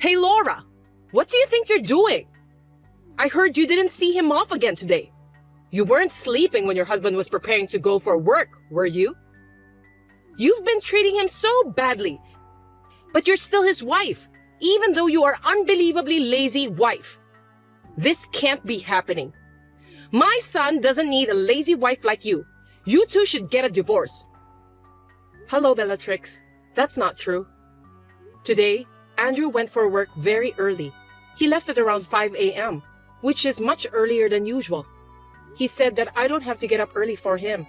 Hey Laura, what do you think you're doing? I heard you didn't see him off again today. You weren't sleeping when your husband was preparing to go for work, were you? You've been treating him so badly, but you're still his wife, even though you are unbelievably lazy wife. This can't be happening. My son doesn't need a lazy wife like you. You two should get a divorce. Hello, Bellatrix. That's not true. Today, Andrew went for work very early. He left at around 5 a.m., which is much earlier than usual. He said that I don't have to get up early for him.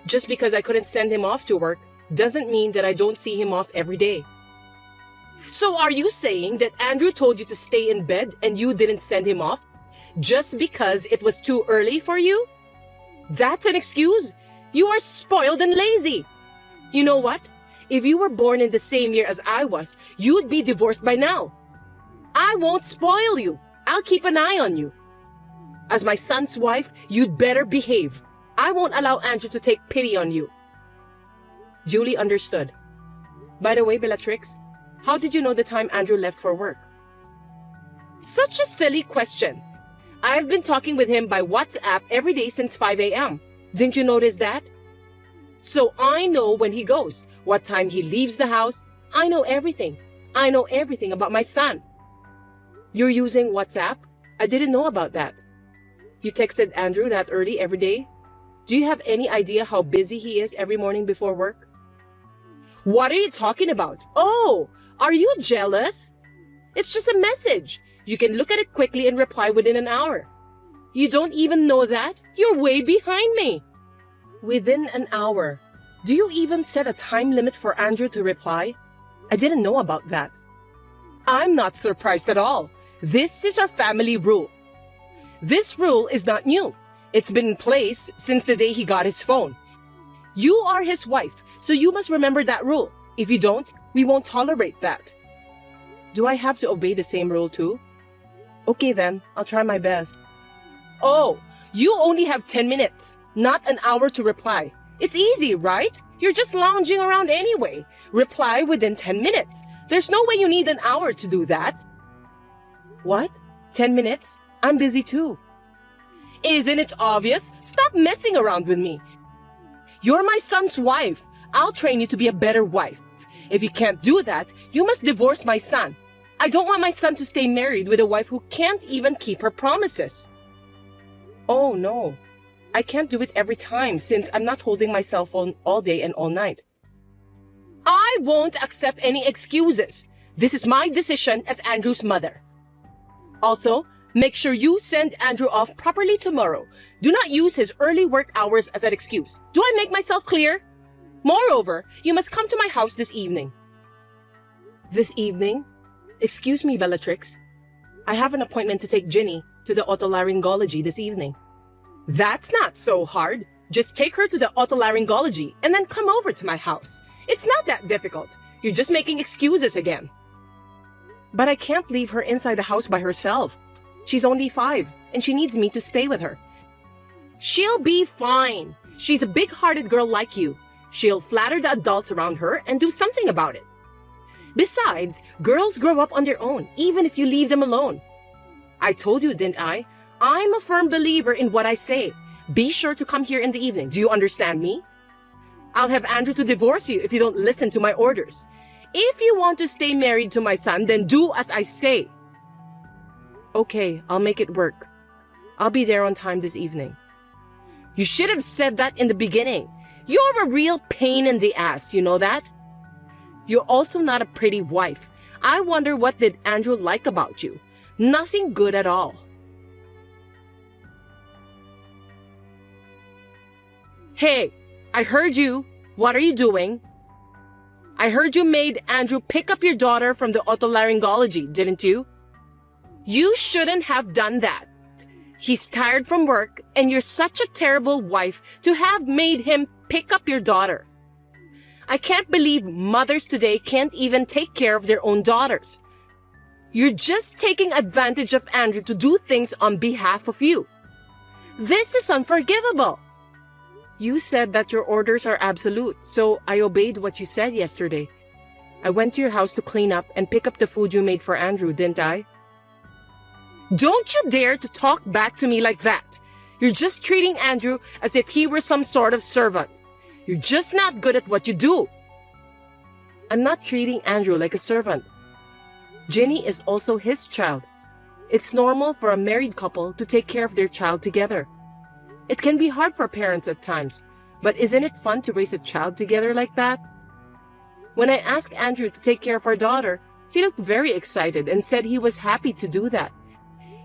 Just because I couldn't send him off to work doesn't mean that I don't see him off every day. So are you saying that Andrew told you to stay in bed and you didn't send him off just because it was too early for you? That's an excuse? You are spoiled and lazy. You know what? If you were born in the same year as I was, you'd be divorced by now. I won't spoil you. I'll keep an eye on you. As my son's wife, you'd better behave. I won't allow Andrew to take pity on you. Julie understood. By the way, Bellatrix, how did you know the time Andrew left for work? Such a silly question. I've been talking with him by WhatsApp every day since 5 a.m. Didn't you notice that? So I know when he goes, what time he leaves the house. I know everything. I know everything about my son. You're using WhatsApp? I didn't know about that. You texted Andrew that early every day? Do you have any idea how busy he is every morning before work? What are you talking about? Oh, are you jealous? It's just a message. You can look at it quickly and reply within an hour. You don't even know that? You're way behind me. Within an hour. Do you even set a time limit for Andrew to reply? I didn't know about that. I'm not surprised at all. This is our family rule. This rule is not new. It's been in place since the day he got his phone. You are his wife, so you must remember that rule. If you don't, we won't tolerate that. Do I have to obey the same rule too? Okay then, I'll try my best. Oh, you only have 10 minutes, not an hour to reply. It's easy, right? You're just lounging around anyway. Reply within 10 minutes. There's no way you need an hour to do that. What? 10 minutes? I'm busy too. Isn't it obvious? Stop messing around with me. You're my son's wife. I'll train you to be a better wife. If you can't do that, you must divorce my son. I don't want my son to stay married with a wife who can't even keep her promises. Oh no, I can't do it every time since I'm not holding my cell phone all day and all night. I won't accept any excuses. This is my decision as Andrew's mother. Also, make sure you send Andrew off properly tomorrow. Do not use his early work hours as an excuse. Do I make myself clear? Moreover, you must come to my house this evening. This evening? Excuse me, Bellatrix. I have an appointment to take Ginny to the otolaryngology this evening. That's not so hard. Just take her to the otolaryngology and then come over to my house. It's not that difficult. You're just making excuses again. But I can't leave her inside the house by herself. She's only 5, and she needs me to stay with her. She'll be fine. She's a big-hearted girl like you. She'll flatter the adults around her and do something about it. Besides, girls grow up on their own, even if you leave them alone. I told you, didn't I? I'm a firm believer in what I say. Be sure to come here in the evening. Do you understand me? I'll have Andrew to divorce you if you don't listen to my orders. If you want to stay married to my son, then do as I say. Okay, I'll make it work. I'll be there on time this evening. You should have said that in the beginning. You're a real pain in the ass, you know that? You're also not a pretty wife. I wonder what did Andrew like about you? Nothing good at all. Hey, I heard you. What are you doing? I heard you made Andrew pick up your daughter from the otolaryngology, didn't you? You shouldn't have done that. He's tired from work, and you're such a terrible wife to have made him pick up your daughter. I can't believe mothers today can't even take care of their own daughters. You're just taking advantage of Andrew to do things on behalf of you. This is unforgivable. You said that your orders are absolute, so I obeyed what you said yesterday. I went to your house to clean up and pick up the food you made for Andrew, didn't I? Don't you dare to talk back to me like that. You're just treating Andrew as if he were some sort of servant. You're just not good at what you do. I'm not treating Andrew like a servant. Ginny is also his child. It's normal for a married couple to take care of their child together. It can be hard for parents at times, but isn't it fun to raise a child together like that? When I asked Andrew to take care of our daughter, he looked very excited and said he was happy to do that.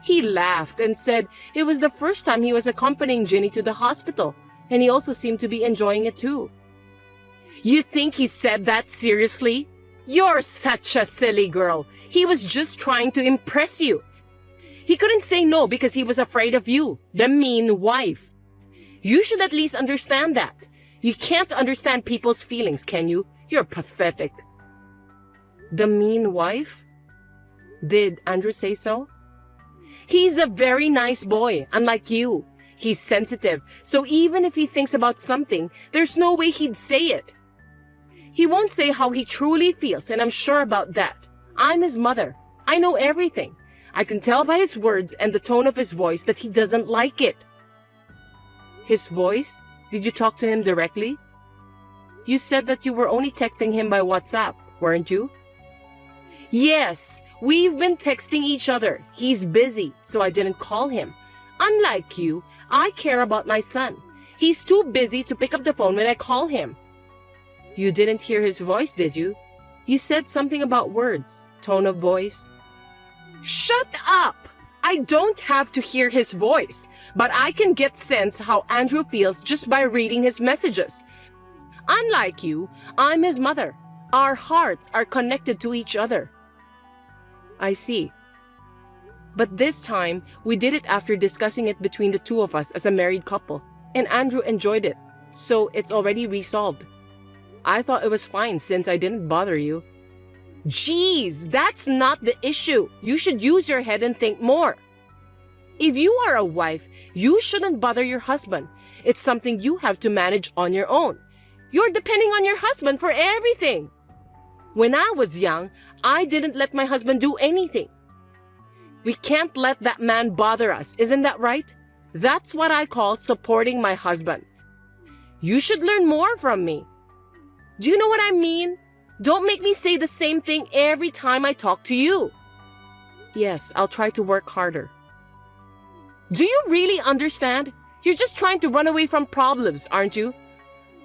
He laughed and said it was the first time he was accompanying Ginny to the hospital, and he also seemed to be enjoying it too. You think he said that seriously? You're such a silly girl. He was just trying to impress you. He couldn't say no because he was afraid of you, the mean wife. You should at least understand that. You can't understand people's feelings, can you? You're pathetic. The mean wife? Did Andrew say so? He's a very nice boy, unlike you. He's sensitive, so even if he thinks about something, there's no way he'd say it. He won't say how he truly feels, and I'm sure about that. I'm his mother. I know everything. I can tell by his words and the tone of his voice that he doesn't like it. His voice? Did you talk to him directly? You said that you were only texting him by WhatsApp, weren't you? Yes, we've been texting each other. He's busy, so I didn't call him. Unlike you, I care about my son. He's too busy to pick up the phone when I call him. You didn't hear his voice, did you? You said something about words, tone of voice. Shut up! I don't have to hear his voice, but I can get sense how Andrew feels just by reading his messages. Unlike you, I'm his mother. Our hearts are connected to each other. I see. But this time, we did it after discussing it between the two of us as a married couple, and Andrew enjoyed it, so it's already resolved. I thought it was fine since I didn't bother you. Jeez, that's not the issue. You should use your head and think more. If you are a wife, you shouldn't bother your husband. It's something you have to manage on your own. You're depending on your husband for everything. When I was young, I didn't let my husband do anything. We can't let that man bother us, isn't that right? That's what I call supporting my husband. You should learn more from me. Do you know what I mean? Don't make me say the same thing every time I talk to you. Yes, I'll try to work harder. Do you really understand? You're just trying to run away from problems, aren't you?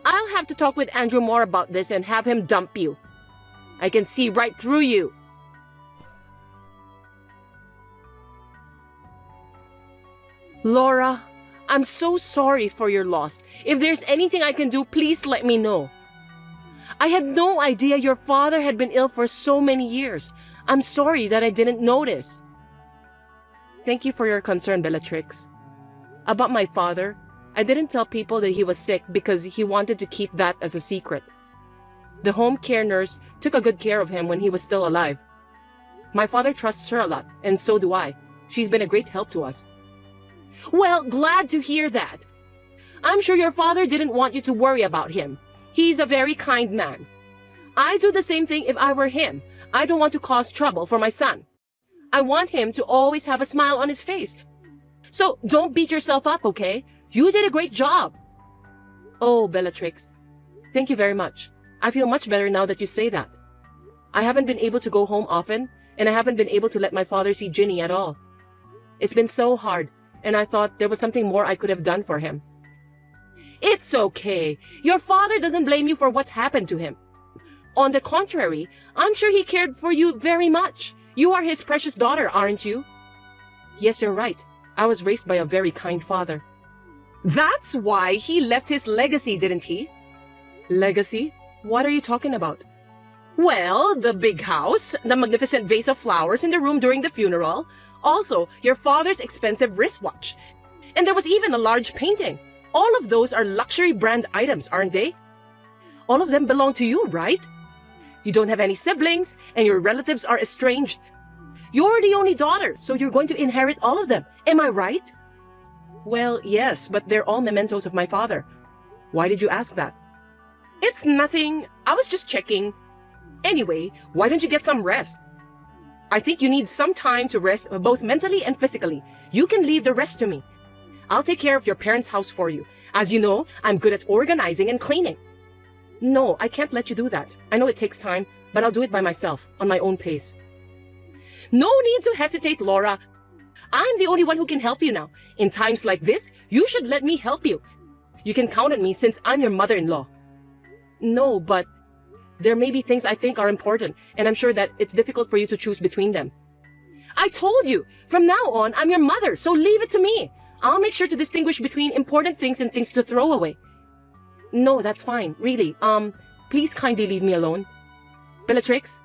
I'll have to talk with Andrew more about this and have him dump you. I can see right through you. Laura, I'm so sorry for your loss. If there's anything I can do, please let me know. I had no idea your father had been ill for so many years. I'm sorry that I didn't notice. Thank you for your concern, Bellatrix. About my father, I didn't tell people that he was sick because he wanted to keep that as a secret. The home care nurse took a good care of him when he was still alive. My father trusts her a lot, and so do I. She's been a great help to us. Well, glad to hear that. I'm sure your father didn't want you to worry about him. He's a very kind man. I'd do the same thing if I were him. I don't want to cause trouble for my son. I want him to always have a smile on his face. So don't beat yourself up, okay? You did a great job. Oh, Bellatrix, thank you very much. I feel much better now that you say that. I haven't been able to go home often, and I haven't been able to let my father see Ginny at all. It's been so hard, and I thought there was something more I could have done for him. It's okay. Your father doesn't blame you for what happened to him. On the contrary, I'm sure he cared for you very much. You are his precious daughter, aren't you? Yes, you're right. I was raised by a very kind father. That's why he left his legacy, didn't he? Legacy? What are you talking about? Well, the big house, the magnificent vase of flowers in the room during the funeral, also your father's expensive wristwatch. And there was even a large painting. All of those are luxury brand items, aren't they? All of them belong to you, right? You don't have any siblings, and your relatives are estranged. You're the only daughter, so you're going to inherit all of them. Am I right? Well, yes, but they're all mementos of my father. Why did you ask that? It's nothing. I was just checking. Anyway, why don't you get some rest? I think you need some time to rest both mentally and physically. You can leave the rest to me. I'll take care of your parents' house for you. As you know, I'm good at organizing and cleaning. No, I can't let you do that. I know it takes time, but I'll do it by myself, on my own pace. No need to hesitate, Laura. I'm the only one who can help you now. In times like this, you should let me help you. You can count on me since I'm your mother-in-law. No, but there may be things I think are important, and I'm sure that it's difficult for you to choose between them. I told you, from now on, I'm your mother, so leave it to me. I'll make sure to distinguish between important things and things to throw away. No, that's fine, really. Please kindly leave me alone. Bellatrix,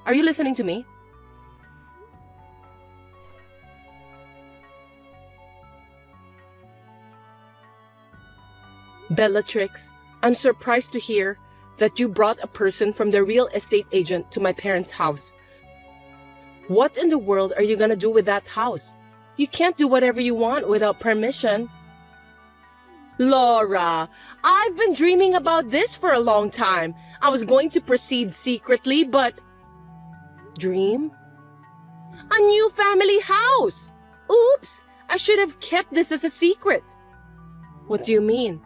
are you listening to me? Bellatrix, I'm surprised to hear that you brought a person from the real estate agent to my parents' house. What in the world are you gonna do with that house? You can't do whatever you want without permission. Laura, I've been dreaming about this for a long time. I was going to proceed secretly, but... Dream? A new family house! Oops! I should have kept this as a secret. What do you mean?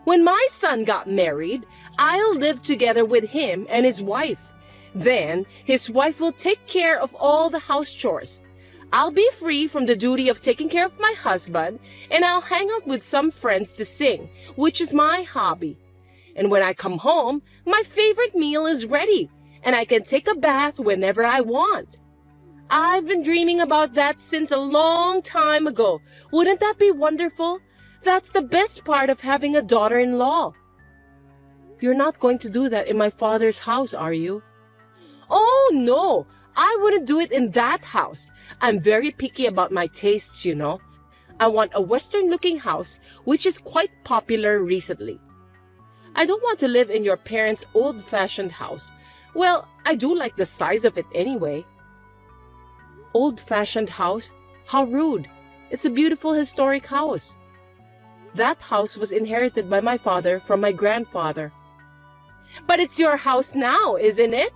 When my son got married, I'll live together with him and his wife. Then, his wife will take care of all the house chores. I'll be free from the duty of taking care of my husband, and I'll hang out with some friends to sing, which is my hobby. And when I come home, my favorite meal is ready, and I can take a bath whenever I want. I've been dreaming about that since a long time ago. Wouldn't that be wonderful? That's the best part of having a daughter-in-law. You're not going to do that in my father's house, are you? Oh, no. I wouldn't do it in that house. I'm very picky about my tastes, you know. I want a Western-looking house, which is quite popular recently. I don't want to live in your parents' old-fashioned house. Well, I do like the size of it anyway. Old-fashioned house? How rude. It's a beautiful historic house. That house was inherited by my father from my grandfather. But it's your house now, isn't it?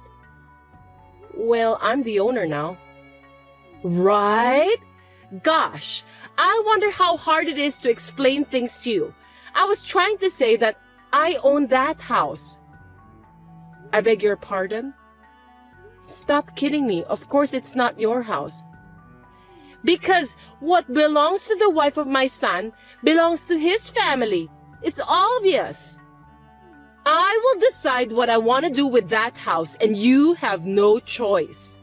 Well, I'm the owner now. Right? Gosh, I wonder how hard it is to explain things to you. I was trying to say that I own that house. I beg your pardon? Stop kidding me. Of course it's not your house. Because what belongs to the wife of my son belongs to his family. It's obvious. I will decide what I want to do with that house, and you have no choice.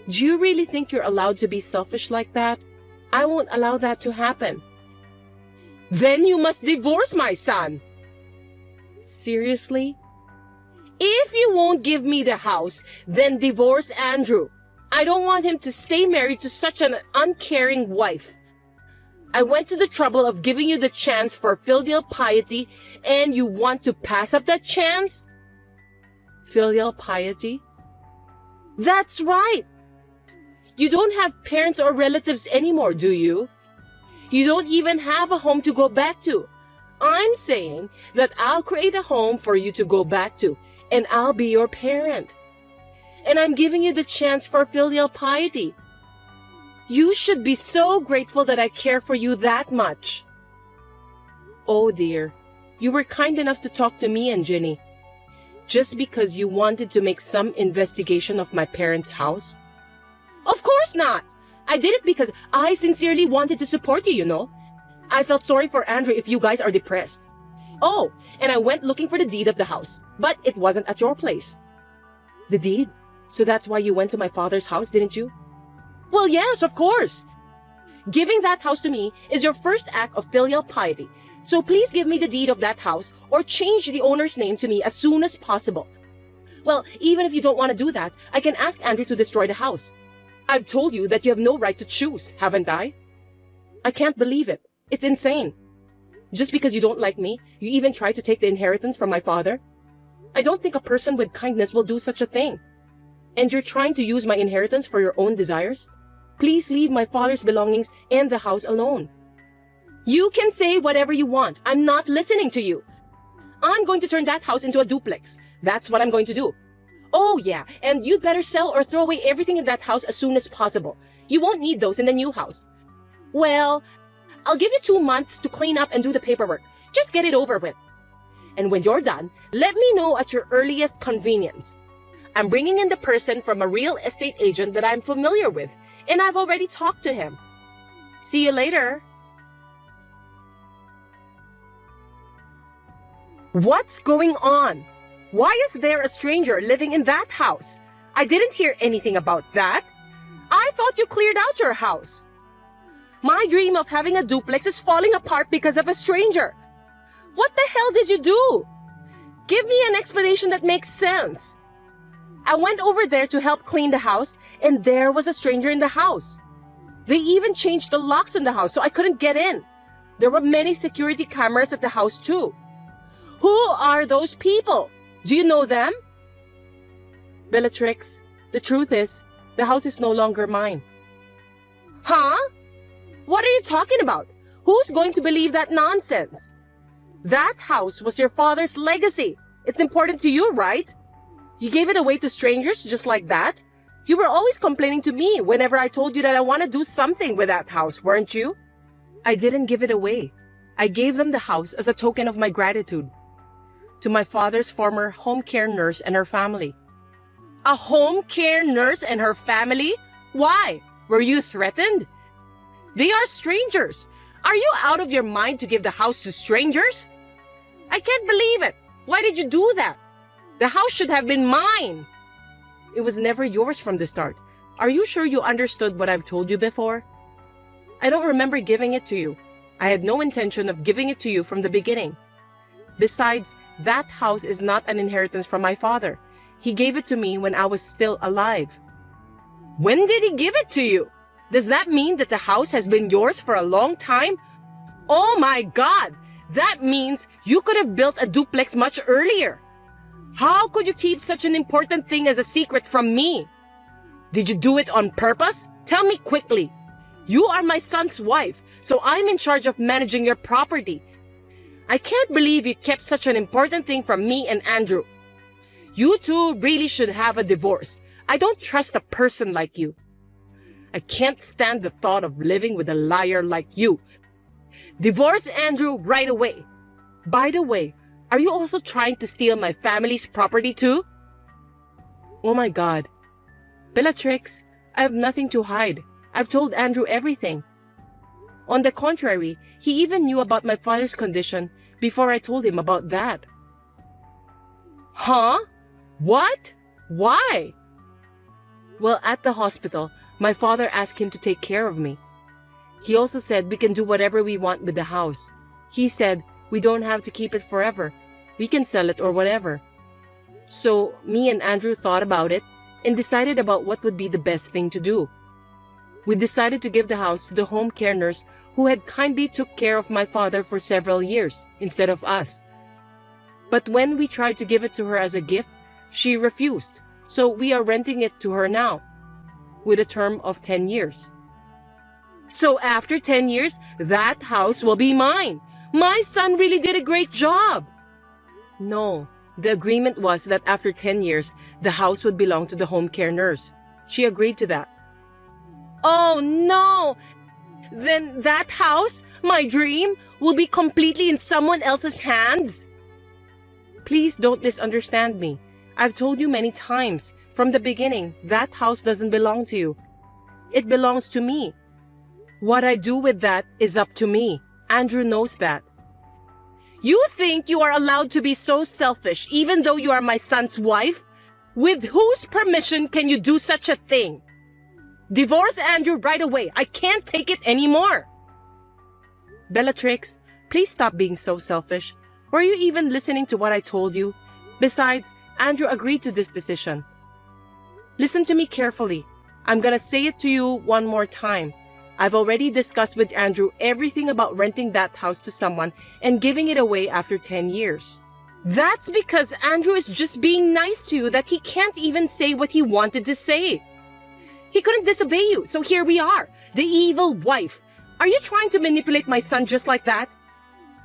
Do you really think you're allowed to be selfish like that? I won't allow that to happen. Then you must divorce my son. Seriously? If you won't give me the house, then divorce Andrew. I don't want him to stay married to such an uncaring wife. I went to the trouble of giving you the chance for filial piety, and you want to pass up that chance? Filial piety? That's right. You don't have parents or relatives anymore, do you? You don't even have a home to go back to. I'm saying that I'll create a home for you to go back to, and I'll be your parent. And I'm giving you the chance for filial piety. You should be so grateful that I care for you that much. Oh dear, you were kind enough to talk to me and Jenny. Just because you wanted to make some investigation of my parents' house? Of course not! I did it because I sincerely wanted to support you, you know. I felt sorry for Andrew if you guys are depressed. Oh, and I went looking for the deed of the house, but it wasn't at your place. The deed? So that's why you went to my father's house, didn't you? Well, yes, of course. Giving that house to me is your first act of filial piety. So please give me the deed of that house or change the owner's name to me as soon as possible. Well, even if you don't want to do that, I can ask Andrew to destroy the house. I've told you that you have no right to choose, haven't I? I can't believe it. It's insane. Just because you don't like me, you even tried to take the inheritance from my father? I don't think a person with kindness will do such a thing. And you're trying to use my inheritance for your own desires? Please leave my father's belongings and the house alone. You can say whatever you want. I'm not listening to you. I'm going to turn that house into a duplex. That's what I'm going to do. Oh yeah, and you'd better sell or throw away everything in that house as soon as possible. You won't need those in the new house. Well, I'll give you 2 months to clean up and do the paperwork. Just get it over with. And when you're done, let me know at your earliest convenience. I'm bringing in the person from a real estate agent that I'm familiar with, and I've already talked to him. See you later. What's going on? Why is there a stranger living in that house? I didn't hear anything about that. I thought you cleared out your house. My dream of having a duplex is falling apart because of a stranger. What the hell did you do? Give me an explanation that makes sense. I went over there to help clean the house, and there was a stranger in the house. They even changed the locks in the house so I couldn't get in. There were many security cameras at the house too. Who are those people? Do you know them? Bellatrix, the truth is, the house is no longer mine. Huh? What are you talking about? Who's going to believe that nonsense? That house was your father's legacy. It's important to you, right? You gave it away to strangers just like that? You were always complaining to me whenever I told you that I want to do something with that house, weren't you? I didn't give it away. I gave them the house as a token of my gratitude to my father's former home care nurse and her family. A home care nurse and her family? Why? Were you threatened? They are strangers. Are you out of your mind to give the house to strangers? I can't believe it. Why did you do that? The house should have been mine. It was never yours from the start. Are you sure you understood what I've told you before? I don't remember giving it to you. I had no intention of giving it to you from the beginning. Besides, that house is not an inheritance from my father. He gave it to me when I was still alive. When did he give it to you? Does that mean that the house has been yours for a long time? Oh my God! That means you could have built a duplex much earlier. How could you keep such an important thing as a secret from me? Did you do it on purpose? Tell me quickly. You are my son's wife, so I'm in charge of managing your property. I can't believe you kept such an important thing from me and Andrew. You two really should have a divorce. I don't trust a person like you. I can't stand the thought of living with a liar like you. Divorce Andrew right away. By the way, are you also trying to steal my family's property too? Oh my God. Bellatrix, I have nothing to hide. I've told Andrew everything. On the contrary, he even knew about my father's condition before I told him about that. Huh? What? Why? Well, at the hospital, my father asked him to take care of me. He also said we can do whatever we want with the house. He said we don't have to keep it forever. We can sell it or whatever. So me and Andrew thought about it and decided about what would be the best thing to do. We decided to give the house to the home care nurse who had kindly took care of my father for several years instead of us. But when we tried to give it to her as a gift, she refused. So we are renting it to her now with a term of 10 years. So after 10 years, that house will be mine. My son really did a great job. No, the agreement was that after 10 years, the house would belong to the home care nurse. She agreed to that. Oh no! Then that house, my dream, will be completely in someone else's hands? Please don't misunderstand me. I've told you many times, from the beginning, that house doesn't belong to you. It belongs to me. What I do with that is up to me. Andrew knows that. You think you are allowed to be so selfish even though you are my son's wife? With whose permission can you do such a thing? Divorce Andrew right away. I can't take it anymore. Bellatrix, please stop being so selfish. Were you even listening to what I told you? Besides, Andrew agreed to this decision. Listen to me carefully. I'm gonna say it to you one more time. I've already discussed with Andrew everything about renting that house to someone and giving it away after 10 years. That's because Andrew is just being nice to you that he can't even say what he wanted to say. He couldn't disobey you, so here we are, the evil wife. Are you trying to manipulate my son just like that?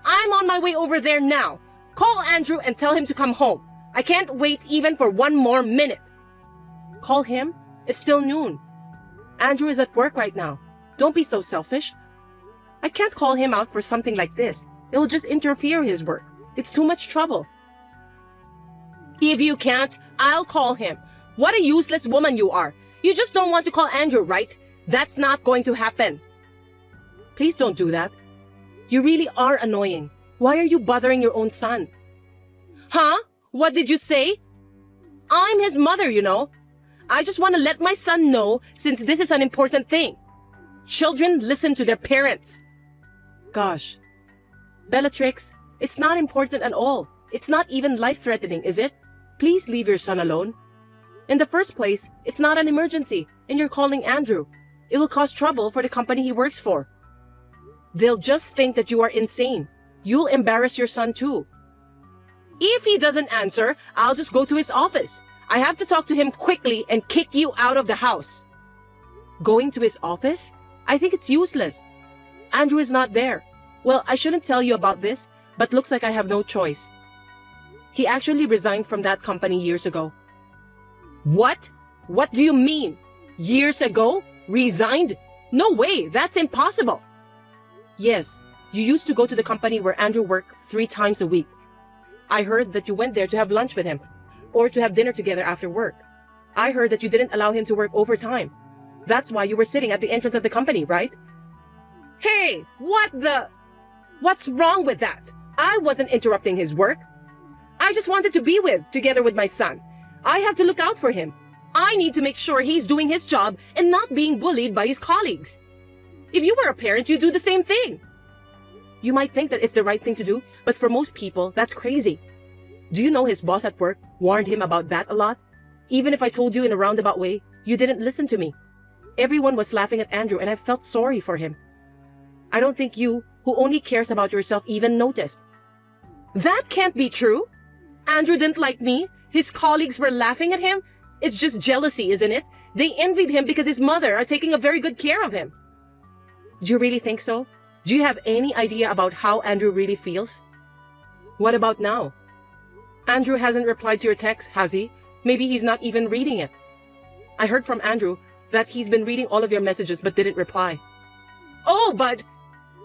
I'm on my way over there now. Call Andrew and tell him to come home. I can't wait even for one more minute. Call him? It's still noon. Andrew is at work right now. Don't be so selfish. I can't call him out for something like this. It will just interfere his work. It's too much trouble. If you can't, I'll call him. What a useless woman you are. You just don't want to call Andrew, right? That's not going to happen. Please don't do that. You really are annoying. Why are you bothering your own son? Huh? What did you say? I'm his mother, you know. I just want to let my son know since this is an important thing. Children listen to their parents. Gosh. Bellatrix, it's not important at all. It's not even life-threatening, is it? Please leave your son alone. In the first place, it's not an emergency, and you're calling Andrew. It will cause trouble for the company he works for. They'll just think that you are insane. You'll embarrass your son too. If he doesn't answer, I'll just go to his office. I have to talk to him quickly and kick you out of the house. Going to his office? I think it's useless. Andrew is not there. Well, I shouldn't tell you about this, but looks like I have no choice. He actually resigned from that company years ago. What? What do you mean? Years ago? Resigned? No way, that's impossible. Yes, you used to go to the company where Andrew worked 3 times a week. I heard that you went there to have lunch with him, or to have dinner together after work. I heard that you didn't allow him to work overtime. That's why you were sitting at the entrance of the company, right? Hey, what's wrong with that? I wasn't interrupting his work. I just wanted to be together with my son. I have to look out for him. I need to make sure he's doing his job and not being bullied by his colleagues. If you were a parent, you'd do the same thing. You might think that it's the right thing to do, but for most people, that's crazy. Do you know his boss at work warned him about that a lot? Even if I told you in a roundabout way, you didn't listen to me. Everyone was laughing at Andrew and I felt sorry for him. I don't think you, who only cares about yourself, even noticed. That can't be true. Andrew didn't like me. His colleagues were laughing at him. It's just jealousy, isn't it? They envied him because his mother are taking a very good care of him. Do you really think so? Do you have any idea about how Andrew really feels? What about now? Andrew hasn't replied to your text, has he? Maybe he's not even reading it. I heard from Andrew that he's been reading all of your messages but didn't reply. Oh, but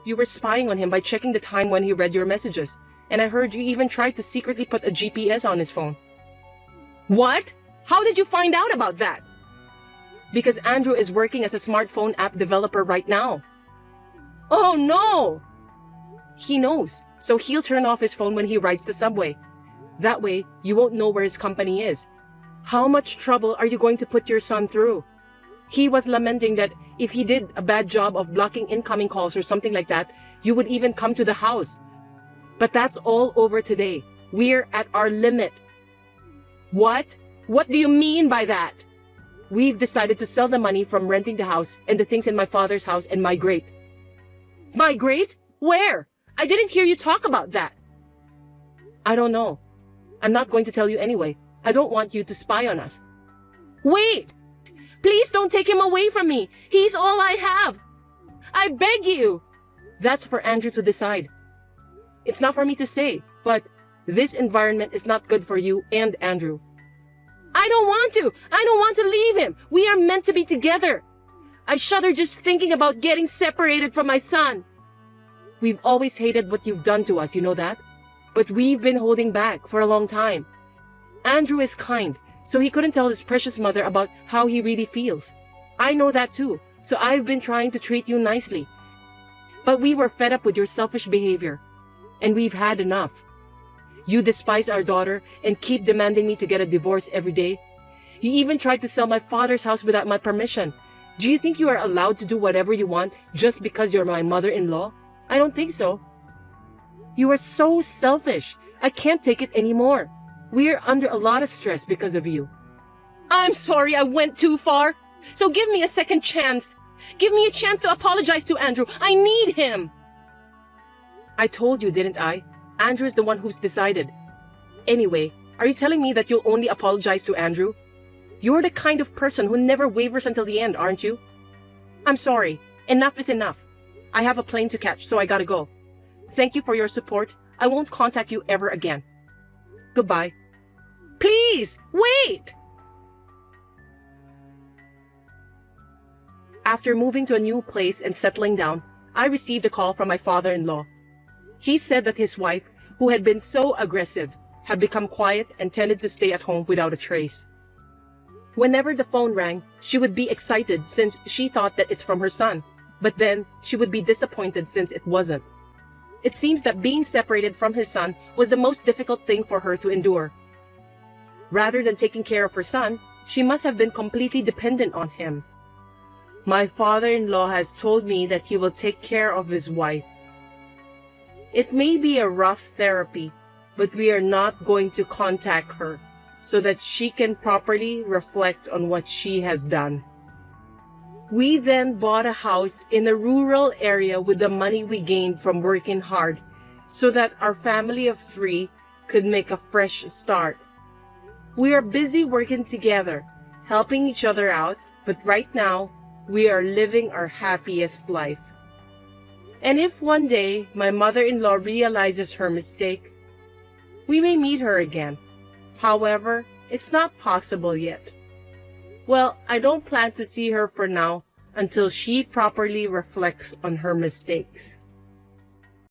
you were spying on him by checking the time when he read your messages. And I heard you even tried to secretly put a GPS on his phone. What? How did you find out about that? Because Andrew is working as a smartphone app developer right now. Oh no! He knows, so he'll turn off his phone when he rides the subway. That way, you won't know where his company is. How much trouble are you going to put your son through? He was lamenting that if he did a bad job of blocking incoming calls or something like that, you would even come to the house. But that's all over today. We're at our limit. What? What do you mean by that? We've decided to sell the money from renting the house and the things in my father's house and migrate. Migrate? Where? I didn't hear you talk about that. I don't know. I'm not going to tell you anyway. I don't want you to spy on us. Wait! Please don't take him away from me. He's all I have. I beg you. That's for Andrew to decide. It's not for me to say, but this environment is not good for you and Andrew. I don't want to. I don't want to leave him. We are meant to be together. I shudder just thinking about getting separated from my son. We've always hated what you've done to us, you know that? But we've been holding back for a long time. Andrew is kind, so he couldn't tell his precious mother about how he really feels. I know that too, so I've been trying to treat you nicely. But we were fed up with your selfish behavior, and we've had enough. You despise our daughter and keep demanding me to get a divorce every day. You even tried to sell my father's house without my permission. Do you think you are allowed to do whatever you want just because you're my mother-in-law? I don't think so. You are so selfish. I can't take it anymore. We're under a lot of stress because of you. I'm sorry I went too far. So give me a second chance. Give me a chance to apologize to Andrew. I need him. I told you, didn't I? Andrew is the one who's decided. Anyway, are you telling me that you'll only apologize to Andrew? You're the kind of person who never wavers until the end, aren't you? I'm sorry. Enough is enough. I have a plane to catch, so I gotta go. Thank you for your support. I won't contact you ever again. Goodbye. Please, wait! After moving to a new place and settling down, I received a call from my father-in-law. He said that his wife, who had been so aggressive, had become quiet and tended to stay at home without a trace. Whenever the phone rang, she would be excited since she thought that it's from her son, but then she would be disappointed since it wasn't. It seems that being separated from his son was the most difficult thing for her to endure. Rather than taking care of her son, she must have been completely dependent on him. My father-in-law has told me that he will take care of his wife. It may be a rough therapy, but we are not going to contact her so that she can properly reflect on what she has done. We then bought a house in a rural area with the money we gained from working hard so that our family of 3 could make a fresh start. We are busy working together, helping each other out, but right now, we are living our happiest life. And if one day my mother-in-law realizes her mistake, we may meet her again. However, it's not possible yet. Well, I don't plan to see her for now until she properly reflects on her mistakes.